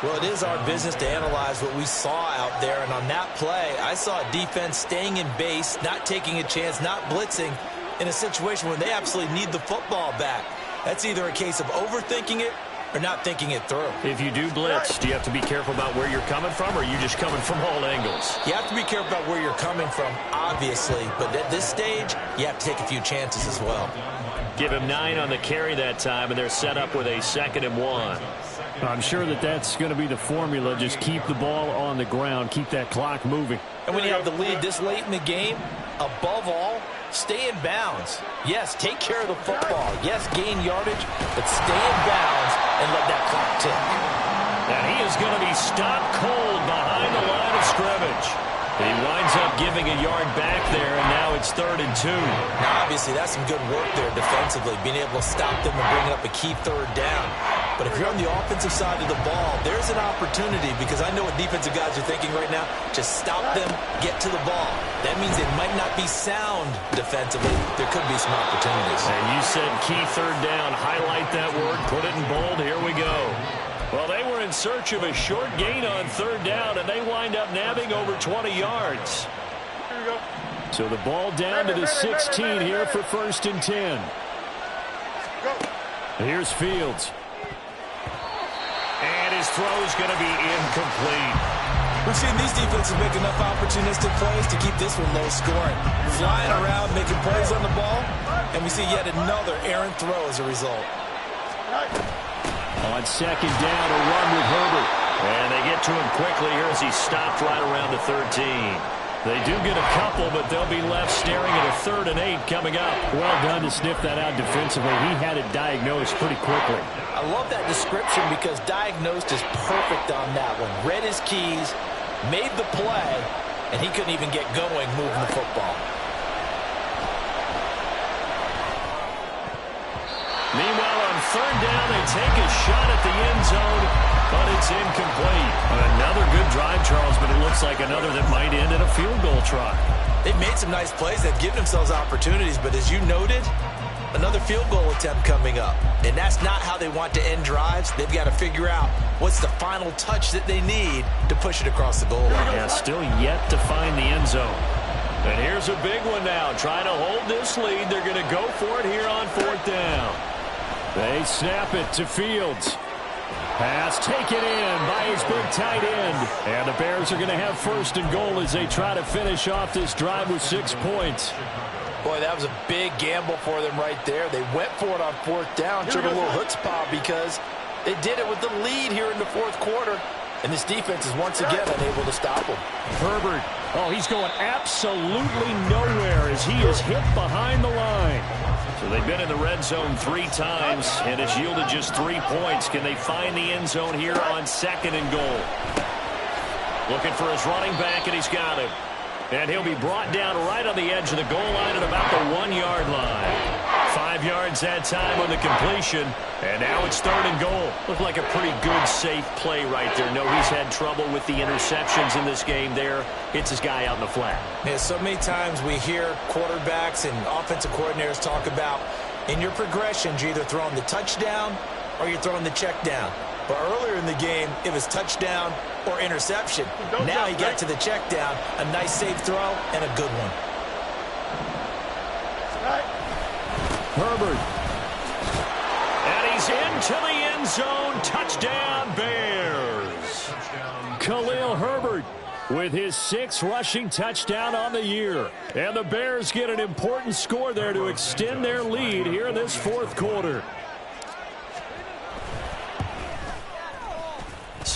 Well, it is our business to analyze what we saw out there, and on that play, I saw a defense staying in base, not taking a chance, not blitzing in a situation where they absolutely need the football back. That's either a case of overthinking it or not thinking it through. If you do blitz, do you have to be careful about where you're coming from, or are you just coming from all angles? You have to be careful about where you're coming from, obviously, but at this stage, you have to take a few chances as well. Give him 9 on the carry that time, and they're set up with a 2nd and 1. I'm sure that's going to be the formula. Just keep the ball on the ground. Keep that clock moving. And when you have the lead this late in the game, above all, stay in bounds. Yes, take care of the football. Yes, gain yardage, but stay in bounds and let that clock tick. And he is going to be stopped cold behind the line of scrimmage. He winds up giving a yard back there, and now it's 3rd and 2. Now, obviously, that's some good work there defensively, being able to stop them and bring up a key 3rd down. But if you're on the offensive side of the ball, there's an opportunity, because I know what defensive guys are thinking right now. Just stop them, get to the ball. That means it might not be sound defensively. There could be some opportunities. And you said key 3rd down. Highlight that word. Put it in bold. Here we go. Well, they were in search of a short gain on 3rd down, and they wind up nabbing over 20 yards. Here we go. So the ball down to the 16 here for 1st and 10. Go. Here's Fields. And his throw is going to be incomplete. We've seen these defenses make enough opportunistic plays to keep this one low scoring. Flying around, making plays on the ball, and we see yet another errant throw as a result. On 2nd down, a run with Herbert. And they get to him quickly here as he stopped right around the 13. They do get a couple, but they'll be left staring at a 3rd and 8 coming up. Well done to sniff that out defensively. He had it diagnosed pretty quickly. I love that description because diagnosed is perfect on that one. Read his keys, made the play, and he couldn't even get going moving the football. Meanwhile, on 3rd down, they take a shot at the end zone, but it's incomplete. Another good drive, Charles, but it looks like another that might end in a field goal try. They've made some nice plays. They've given themselves opportunities, but as you noted, another field goal attempt coming up. And that's not how they want to end drives. They've got to figure out what's the final touch that they need to push it across the goal line. Yeah, still yet to find the end zone. And here's a big one now. Trying to hold this lead. They're going to go for it here on 4th down. They snap it to Fields. Pass taken in by his big tight end. And the Bears are going to have 1st and goal as they try to finish off this drive with 6 points. Boy, that was a big gamble for them right there. They went for it on 4th down. Took a little chutzpah because they did it with the lead here in the 4th quarter. And this defense is once again unable to stop them. Herbert, oh, he's going absolutely nowhere as he is hit behind the line. So they've been in the red zone 3 times, and it's yielded just 3 points. Can they find the end zone here on 2nd and goal? Looking for his running back, and he's got him. And he'll be brought down right on the edge of the goal line at about the 1-yard line. 5 yards that time on the completion, and now it's 3rd and goal. Looked like a pretty good, safe play right there. No, he's had trouble with the interceptions in this game there. Hits his guy out in the flat. Yeah, so many times we hear quarterbacks and offensive coordinators talk about in your progressions, you're either throwing the touchdown or you're throwing the check down. But earlier in the game, it was touchdown or interception. Now he got to the check down, a nice safe throw, and a good one. Herbert. And he's into the end zone. Touchdown, Bears. Khalil Herbert with his 6th rushing touchdown on the year. And the Bears get an important score there to extend their lead here in this 4th quarter.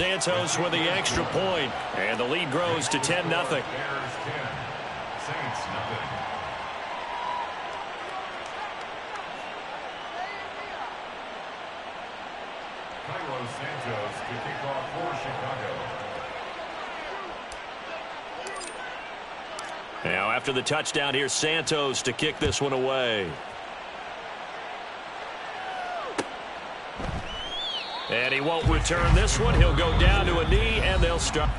Santos with the extra point, and the lead grows to 10-0. Bears 10, Saints nothing. Carlos Santos to kick off for Chicago. Now after the touchdown, here's Santos to kick this one away. And he won't return this one. He'll go down to a knee, and they'll start.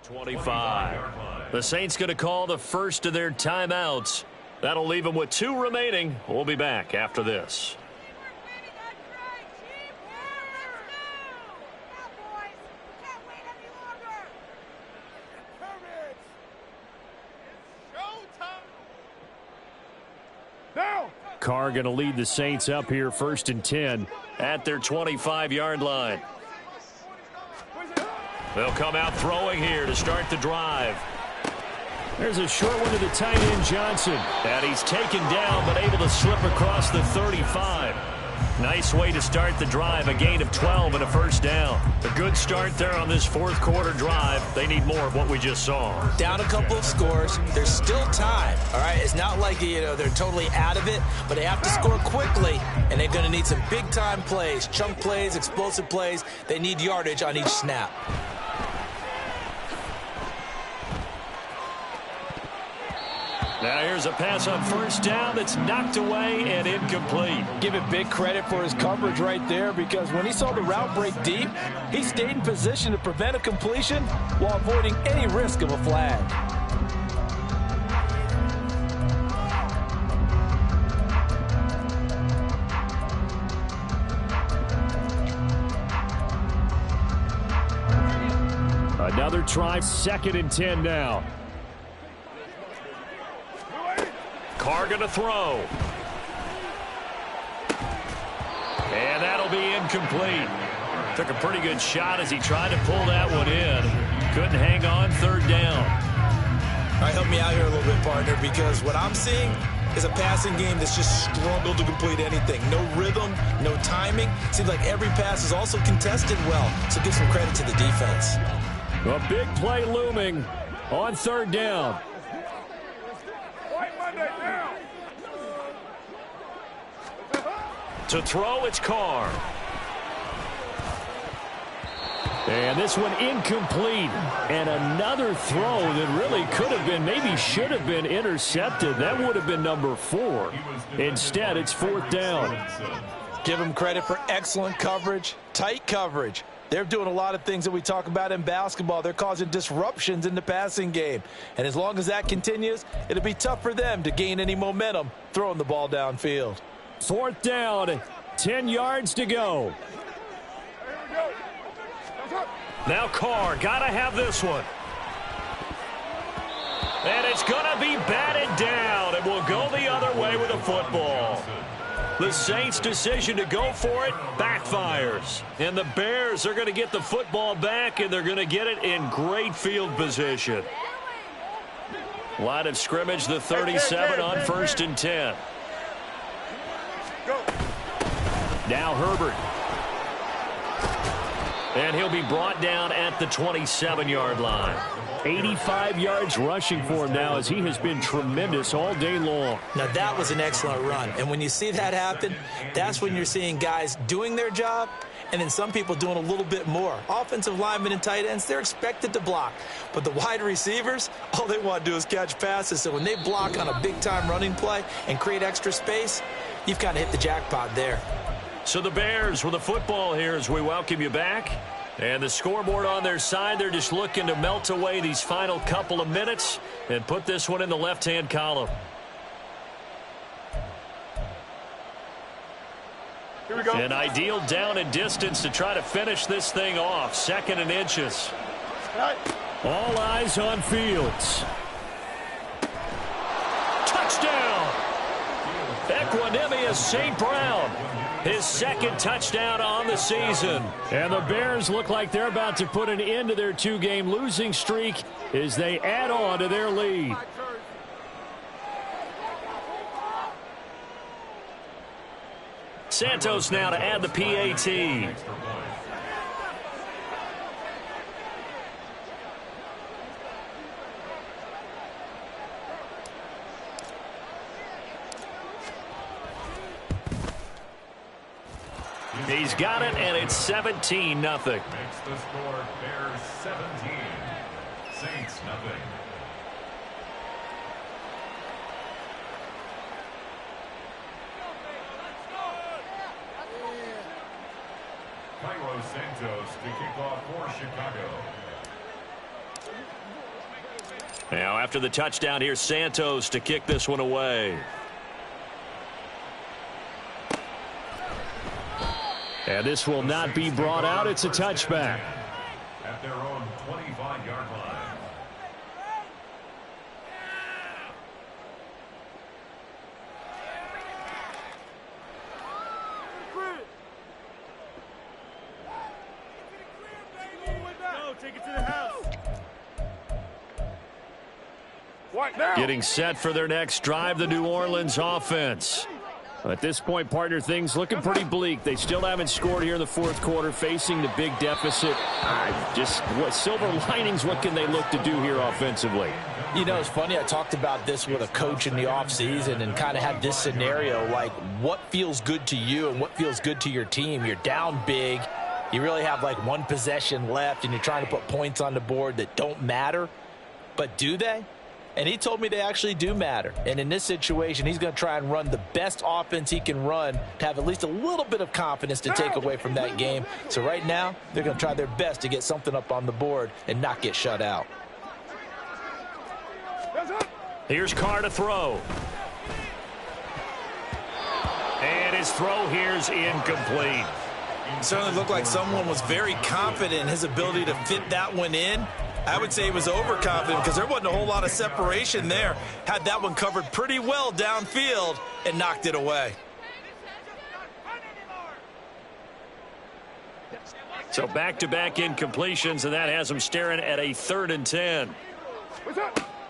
.25. The Saints going to call the first of their timeouts. That'll leave them with 2 remaining. We'll be back after this. Carr going to lead the Saints up here 1st and 10 at their 25-yard line. They'll come out throwing here to start the drive. There's a short one to the tight end, Johnson. And he's taken down, but able to slip across the 35. Nice way to start the drive, a gain of 12 and a first down. A good start there on this 4th quarter drive. They need more of what we just saw. Down a couple of scores. There's still time, all right? It's not like, they're totally out of it, but they have to score quickly, and they're going to need some big-time plays, chunk plays, explosive plays. They need yardage on each snap. Now here's a pass on 1st down that's knocked away and incomplete. Give it big credit for his coverage right there, because when he saw the route break deep, he stayed in position to prevent a completion while avoiding any risk of a flag. Another try, 2nd and 10 now. Carr going to throw. And that'll be incomplete. Took a pretty good shot as he tried to pull that one in. Couldn't hang on, 3rd down. All right, help me out here a little bit, partner, because what I'm seeing is a passing game that's just struggled to complete anything. No rhythm, no timing. Seems like every pass is also contested well, so give some credit to the defense. A big play looming on 3rd down. To throw, it's Carr. And this one incomplete. And another throw that really could have been, maybe should have been intercepted. That would have been number 4. Instead, it's 4th down. Give them credit for excellent coverage, tight coverage. They're doing a lot of things that we talk about in basketball. They're causing disruptions in the passing game. And as long as that continues, it'll be tough for them to gain any momentum throwing the ball downfield. 4th down, 10 yards to go. Now Carr, gotta have this one. And it's gonna be batted down, and we'll go the other way with the football. The Saints' decision to go for it backfires. And the Bears are going to get the football back, and they're going to get it in great field position. Line of scrimmage, the 37 on 1st and 10. Now Herbert. And he'll be brought down at the 27-yard line. 85 yards rushing for him now as he has been tremendous all day long. Now, that was an excellent run. And when you see that happen, that's when you're seeing guys doing their job and then some people doing a little bit more. Offensive linemen and tight ends, they're expected to block. But the wide receivers, all they want to do is catch passes. So when they block on a big-time running play and create extra space, you've kind of hit the jackpot there. So the Bears with the football here as we welcome you back. And the scoreboard on their side, they're just looking to melt away these final couple of minutes and put this one in the left-hand column. Here we go. An ideal down and distance to try to finish this thing off. 2nd and inches. All eyes on Fields. Touchdown! Equanimous St. Brown. His 2nd touchdown on the season. And the Bears look like they're about to put an end to their 2-game losing streak as they add on to their lead. Santos now to add the PAT. He's got it, and it's 17-0. Makes the score Bears 17, Saints nothing. Cairo Santos to kick off for Chicago. Now after the touchdown, here's Santos to kick this one away. And this will not be brought out. It's a touchback. At their own 25-yard line. Take it to the house. What now? Getting set for their next drive, the New Orleans offense. At this point, partner, things looking pretty bleak. They still haven't scored here in the 4th quarter, facing the big deficit. Just what silver linings, what can they look to do here offensively? You know, it's funny. I talked about this with a coach in the offseason and kind of had this scenario, like what feels good to you and what feels good to your team. You're down big. You really have like one possession left, and you're trying to put points on the board that don't matter. But do they? And he told me they actually do matter. And in this situation, he's going to try and run the best offense he can run to have at least a little bit of confidence to take away from that game. So right now, they're going to try their best to get something up on the board and not get shut out. Here's Carr to throw. And his throw here's incomplete. It certainly looked like someone was very confident in his ability to fit that one in. I would say he was overconfident because there wasn't a whole lot of separation there. Had that one covered pretty well downfield and knocked it away. So back-to-back incompletions, and that has him staring at a 3rd and 10.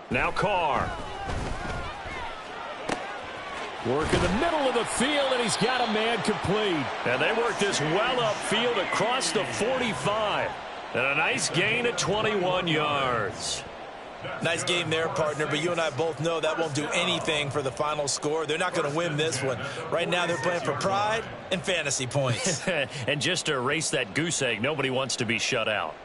Now Carr. Work in the middle of the field, and he's got a man complete. And they work this well upfield across the 45. And a nice gain of 21 yards. Nice game there, partner, but you and I both know that won't do anything for the final score. They're not going to win this one. Right now they're playing for pride and fantasy points. And just to erase that goose egg, nobody wants to be shut out.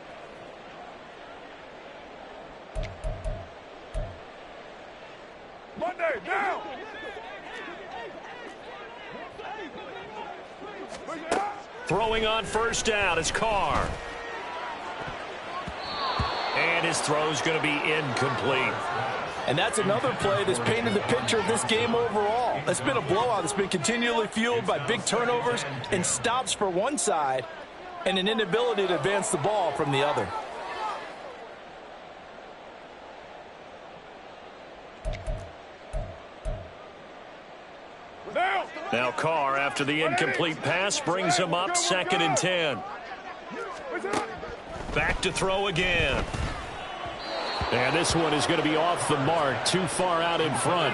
Monday, now! Throwing on 1st down is Carr. And his throw's going to be incomplete. And that's another play that's painted the picture of this game overall. It's been a blowout. It's been continually fueled by big turnovers and stops for one side and an inability to advance the ball from the other. Now Carr, after the incomplete pass, brings him up 2nd and 10. Back to throw again. And this one is going to be off the mark, too far out in front.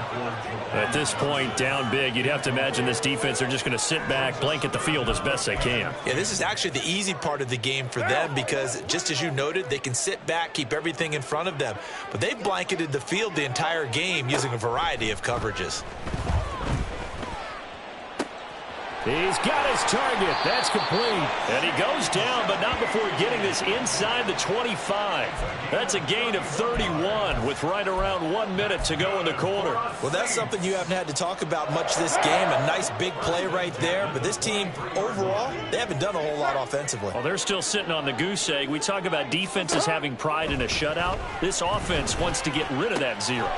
At this point, down big, you'd have to imagine this defense are just going to sit back, blanket the field as best they can. Yeah, this is actually the easy part of the game for them because, just as you noted, they can sit back, keep everything in front of them. But they've blanketed the field the entire game using a variety of coverages. He's got his target. That's complete. And he goes down, but not before getting this inside the 25. That's a gain of 31 with right around 1 minute to go in the quarter. Well, that's something you haven't had to talk about much this game. A nice big play right there. But this team, overall, they haven't done a whole lot offensively. Well, they're still sitting on the goose egg. We talk about defenses having pride in a shutout. This offense wants to get rid of that zero.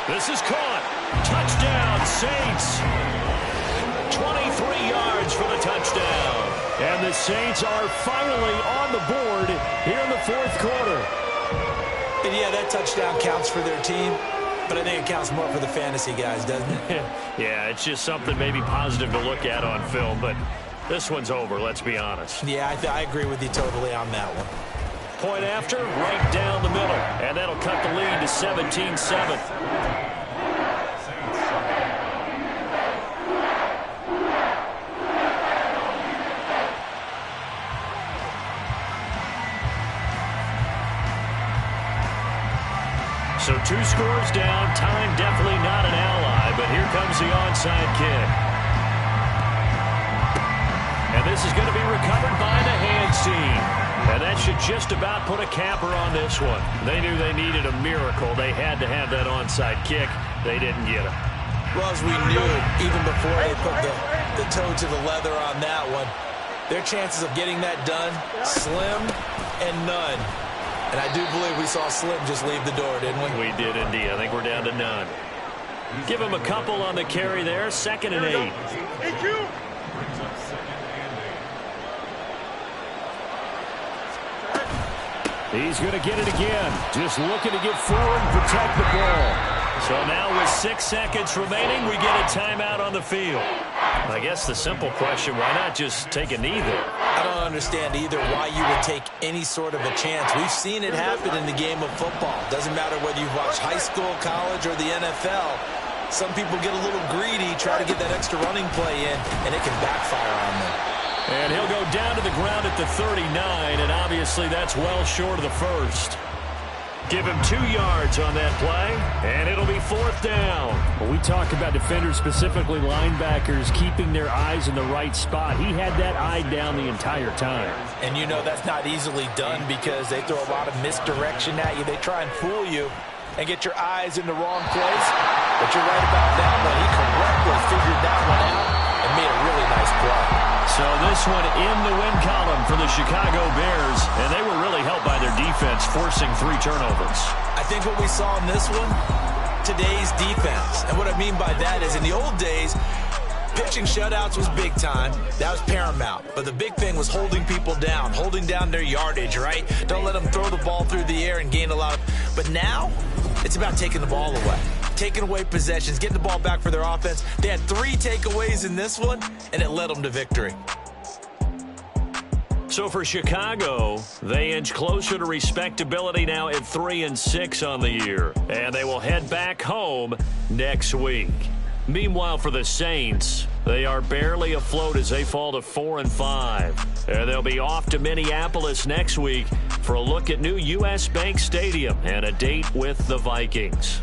This is caught. Touchdown, Saints. 23 yards for the touchdown. And the Saints are finally on the board here in the fourth quarter. And yeah, that touchdown counts for their team, but I think it counts more for the fantasy guys, doesn't it? Yeah, it's just something maybe positive to look at on film, but this one's over, let's be honest. Yeah, I agree with you totally on that one. Point after, right down the middle, and that'll cut the lead to 17-7. So 2 scores down, time definitely not an ally, but here comes the onside kick. And this is going to be recovered by the hands team. And that should just about put a capper on this one. They knew they needed a miracle. They had to have that onside kick. They didn't get it. Well, as we knew, even before they put the toe to the leather on that one, their chances of getting that done, slim and none. And I do believe we saw Slim just leave the door, didn't we? We did indeed. I think we're down to none. Give him a couple on the carry there. 2nd and 8. He's going to get it again. Just looking to get forward and protect the ball. So now with 6 seconds remaining, we get a timeout on the field. I guess the simple question, why not just take a knee there? I don't understand either why you would take any sort of a chance. We've seen it happen in the game of football. Doesn't matter whether you've watched high school, college, or the NFL. Some people get a little greedy, try to get that extra running play in, and it can backfire on them. And he'll go down to the ground at the 39, and obviously that's well short of the first. Give him 2 yards on that play, and it'll be 4th down. When we talk about defenders, specifically linebackers, keeping their eyes in the right spot, he had that eye down the entire time. And you know that's not easily done because they throw a lot of misdirection at you. They try and fool you and get your eyes in the wrong place. But you're right about that one. He correctly figured that one out and made a really nice play. So this one in the win column for the Chicago Bears, and they were really helped by their defense, forcing 3 turnovers. I think what we saw in this one, today's defense. And what I mean by that is in the old days, pitching shutouts was big time. That was paramount. But the big thing was holding people down, holding down their yardage, right? Don't let them throw the ball through the air and gain a lot. But now, it's about taking the ball away. Taking away possessions, getting the ball back for their offense. They had 3 takeaways in this one, and it led them to victory. So for Chicago, they inch closer to respectability now at 3-6 on the year. And they will head back home next week. Meanwhile, for the Saints, they are barely afloat as they fall to 4-5. And they'll be off to Minneapolis next week for a look at new U.S. Bank Stadium and a date with the Vikings.